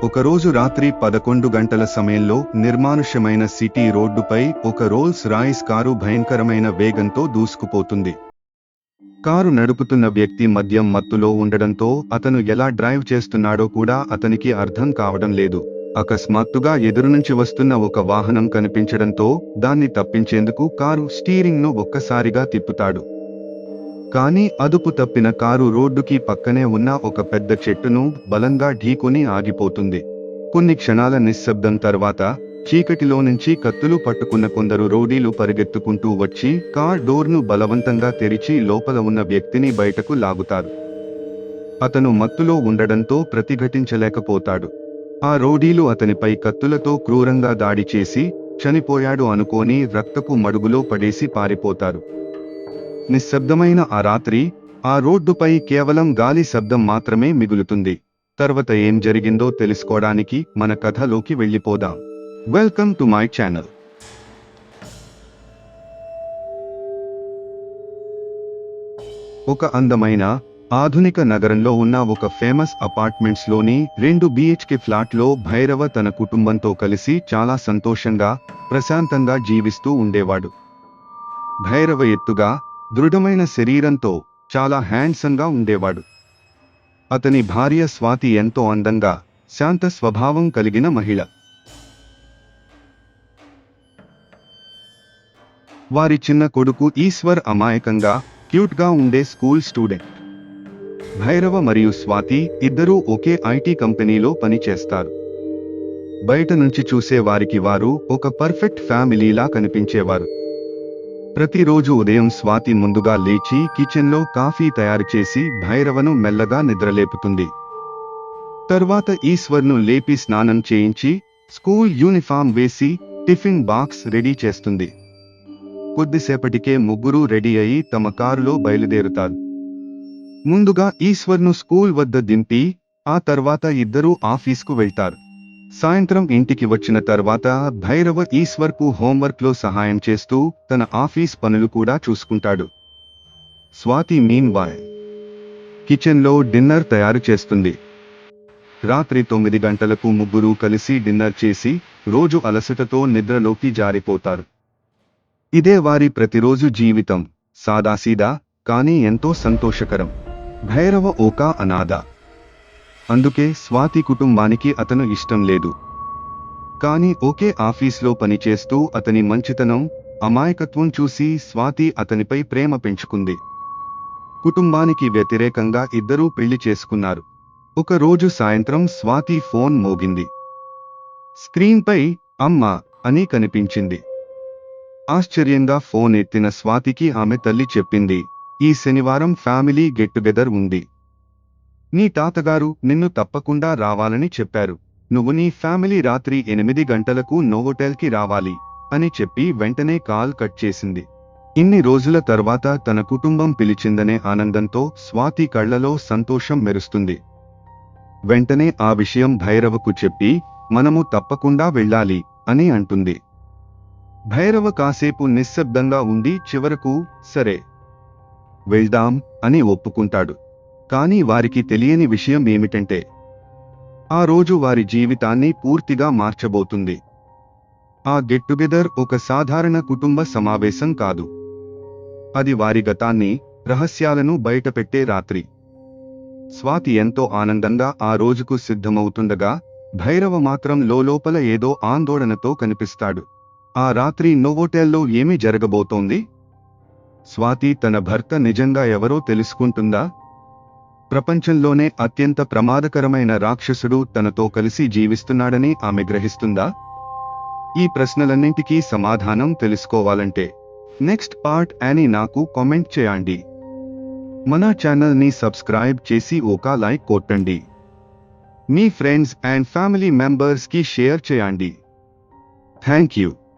ఒకరోజు రాత్రి 11 గంటల సమయంలో నిర్మానుష్యమైన సిటీ రోడ్డుపై ఒక రోల్స్ రాయిస్ కారు భయంకరమైన వేగంతో దూసుకుపోతుంది. కారు నడుపుతున్న వ్యక్తి మద్యం మత్తులో ఉండడంతో అతను ఎలా డ్రైవ్ చేస్తున్నాడో కూడా అతనికి అర్థం కావడం లేదు. అకస్మాత్తుగా ఎదురునుంచి వస్తున్న ఒక వాహనం కనిపించడంతో దాన్ని తప్పించేందుకు కారు స్టీరింగ్ను ఒక్కసారిగా తిప్పుతాడు. కానీ అదుపు తప్పిన కారు రోడ్డుకి పక్కనే ఉన్న ఒక పెద్ద చెట్టును బలంగా ఢీకొని ఆగిపోతుంది. కొన్ని క్షణాల నిశ్శబ్దం తర్వాత చీకటిలో నుంచి కత్తులు పట్టుకున్న కొందరు రౌడీలు పరిగెత్తుకుంటూ వచ్చి కార్ డోర్ను బలవంతంగా తెరిచి లోపల ఉన్న వ్యక్తిని బయటకు లాగుతారు. అతను మత్తులో ఉండడంతో ప్రతిఘటించలేకపోతాడు. ఆ రౌడీలు అతనిపై కత్తులతో క్రూరంగా దాడి చేసి చనిపోయాడు అనుకోని రక్తపు మడుగులో పడేసి పారిపోతారు. నిశ్శబ్దమైన ఆ రాత్రి ఆ రోడ్డుపై కేవలం గాలి శబ్దం మాత్రమే మిగులుతుంది. తర్వాత ఏం జరిగిందో తెలుసుకోవడానికి మన కథలోకి వెళ్ళిపోదాం. Welcome to my channel. ఒక అందమైన ఆధునిక నగరంలో ఉన్న ఒక ఫేమస్ అపార్ట్మెంట్స్లోని 2 BHK ఫ్లాట్లో భైరవ తన కుటుంబంతో కలిసి చాలా సంతోషంగా ప్రశాంతంగా జీవిస్తూ ఉండేవాడు. భైరవ ఎత్తుగా దృఢమైన శరీరంతో చాలా హ్యాండ్సమ్గా ఉండేవాడు. అతని భార్య స్వాతి ఎంతో అందంగా శాంత స్వభావం కలిగిన మహిళ. వారి చిన్న కొడుకు ఈశ్వర్ అమాయకంగా క్యూట్గా ఉండే స్కూల్ స్టూడెంట్. భైరవ మరియు స్వాతి ఇద్దరూ ఒకే IT కంపెనీలో పనిచేస్తారు. బయట నుంచి చూసే వారికి వారు ఒక పర్ఫెక్ట్ ఫ్యామిలీలా కనిపించేవారు. ప్రతిరోజు ఉదయం స్వాతి ముందుగా లేచి కిచెన్లో కాఫీ తయారు చేసి భైరవను మెల్లగా నిద్రలేపుతుంది. తర్వాత ఈశ్వర్ను లేపి స్నానం చేయించి స్కూల్ యూనిఫామ్ వేసి టిఫిన్ బాక్స్ రెడీ చేస్తుంది. కొద్దిసేపటికే ముగ్గురు రెడీ అయి తమ కారులో బయలుదేరుతారు. ముందుగా ఈశ్వర్ను స్కూల్ వద్ద దింపి ఆ తర్వాత ఇద్దరూ ఆఫీస్కు వెళ్తారు. సాయంత్రం ఇంటికి వచ్చిన తర్వాత భైరవ ఈశ్వర్కు హోంవర్క్లో సహాయం చేస్తూ తన ఆఫీస్ పనులు కూడా చూసుకుంటాడు. స్వాతి మీన్ వైల్ కిచెన్లో డిన్నర్ తయారు చేస్తుంది. రాత్రి 9 గంటలకు ముగ్గురు కలిసి డిన్నర్ చేసి రోజు అలసటతో నిద్రలోకి జారిపోతారు. ఇదే వారి ప్రతిరోజు జీవితం, సాదాసీదా కానీ ఎంతో సంతోషకరం. భైరవ ఒక అనాథ. అందుకే స్వాతి కుటుంబానికి అతను ఇష్టం లేదు. కానీ ఒకే ఆఫీస్లో పనిచేస్తూ అతని మంచితనం, అమాయకత్వం చూసి స్వాతి అతనిపై ప్రేమ పెంచుకుంది. కుటుంబానికి వ్యతిరేకంగా ఇద్దరూ పెళ్లి చేసుకున్నారు. ఒక రోజు సాయంత్రం స్వాతి ఫోన్ మోగింది. స్క్రీన్పై అమ్మా అని కనిపించింది. ఆశ్చర్యంగా ఫోన్ ఎత్తిన స్వాతికి ఆమె తల్లి చెప్పింది, ఈ శనివారం ఫ్యామిలీ గెట్ టుగెదర్ ఉంది. నీ తాతగారు నిన్ను తప్పకుండా రావాలని చెప్పారు. నువ్వు నీ ఫ్యామిలీ రాత్రి 8 గంటలకు నోవోటెల్కి రావాలి అని చెప్పి వెంటనే కాల్ కట్ చేసింది. ఇన్ని రోజుల తర్వాత తన కుటుంబం పిలిచిందనే ఆనందంతో స్వాతి కళ్లలో సంతోషం మెరుస్తుంది. వెంటనే ఆ విషయం భైరవకు చెప్పి మనము తప్పకుండా వెళ్ళాలి అని అంటుంది. భైరవ కాసేపు నిశ్శబ్దంగా ఉండి చివరకు సరే వెళ్దాం అని ఒప్పుకుంటాడు. కానీ వారికి తెలియని విషయం ఏమిటంటే ఆ రోజు వారి జీవితాన్ని పూర్తిగా మార్చబోతుంది. ఆ గెట్ టుగెదర్ ఒక సాధారణ కుటుంబ సమావేశం కాదు. అది వారి గతాన్ని, రహస్యాలను బయటపెట్టే రాత్రి. స్వాతి ఎంతో ఆనందంగా ఆ రోజుకు సిద్ధమవుతుండగా భైరవ మాత్రం లోలోపల ఏదో ఆందోళనతో కనిపిస్తాడు. ఆ రాత్రి నోవోటెల్లో ఏమి జరగబోతోంది? స్వాతి తన భర్త నిజంగా ఎవరో తెలుసుకుంటుందా? ప్రపంచంలోనే అత్యంత ప్రమాదకరమైన రాక్షసుడు తనతో కలిసి జీవిస్తున్నాడని ఆమె గ్రహిస్తుందా? ఈ ప్రశ్నలన్నింటికీ సమాధానం తెలుసుకోవాలంటే నెక్స్ట్ పార్ట్ అని నాకు కామెంట్ చేయండి. మన ఛానల్ని సబ్స్క్రైబ్ చేసి ఒక లైక్ కొట్టండి. మీ ఫ్రెండ్స్ అండ్ ఫ్యామిలీ మెంబర్స్కి షేర్ చేయండి. Thank you.